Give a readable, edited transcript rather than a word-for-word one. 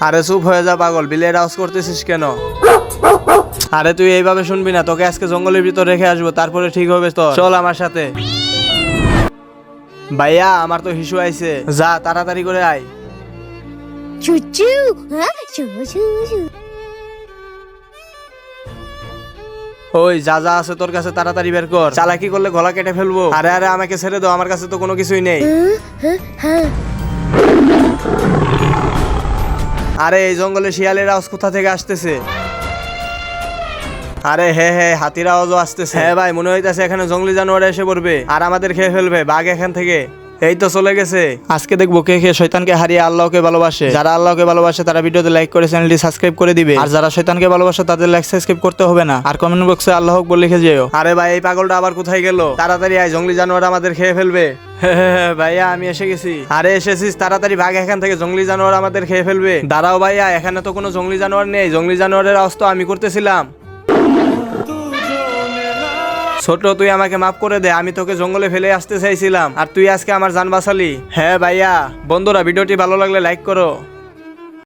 আরে চুপ হয়ে যা পাগল, বিলের আওয়াজ করতেছিস কেন? আরে তুই এইভাবে শুনবি না, তোকে আজকে জঙ্গলের ভিতর রেখে আসবো, তারপরে ঠিক হবে। তো চল আমার সাথে। ভাইয়া আমার তো হিসু আইছে, যা তাড়াতাড়ি করে আয়। চুচু হ্যাঁ চু চু চু। ওই যা যা আছে তোর কাছে তাড়াতাড়ি বের কর, চালাকি করলে গলা কেটে ফেলবো। আরে আরে আমাকে ছেড়ে দাও, আমার কাছে তো কোনো কিছুই নেই। হ্যাঁ আরে এই জঙ্গলে শিয়ালের আওয়াজ কোথা থেকে আসতেছে? আরে হ্যাঁ হাতির আওয়াজও আসতেছে। হ্যাঁ ভাই, মনে হইতাছে এখানে জঙ্গলি জানোয়ার এসে পড়বে আর আমাদের খেয়ে ফেলবে। বাঘ এখান থেকে এই তো চলে গেছে। আজকে দেখবো কে কে শয়তানকে হারিয়ে আল্লাহকে ভালোবাসে। যারা আল্লাহকে ভালোবাসে তারা ভিডিওতে লাইক করে চ্যানেলটি সাবস্ক্রাইব করে দিবে, আর যারা শয়তানকে ভালোবাসে তাদের লাইক সাবস্ক্রাইব করতে হবে না। আর কমেন্ট বক্সে আল্লাহ আকবার লিখে যেও। আরে ভাই এই পাগলটা আবার কোথায় গেল? তাড়াতাড়ি আয়, জঙ্গলি জানোয়ার আমাদের খেয়ে ফেলবে। ভাইয়া আমি এসে গেছি। আরে এসেছিস, তাড়াতাড়ি ভাগ এখান থেকে, জঙ্গলি জানোয়ার আমাদের খেয়ে ফেলবে। দাঁড়াও ভাইয়া, এখানে তো কোনো জঙ্গলি জানোয়ার নেই। জঙ্গলি জানোয়ারের আওয়াজ তো আমি করতেছিলাম। ছোট তুই আমাকে মাফ করে দে, আমি তোকে জঙ্গলে ফেলে আসতে চাইছিলাম আর তুই আজকে আমার জান বাঁচালি। হ্যাঁ ভাইয়া। বন্ধুরা ভিডিওটি ভালো লাগলে লাইক করো।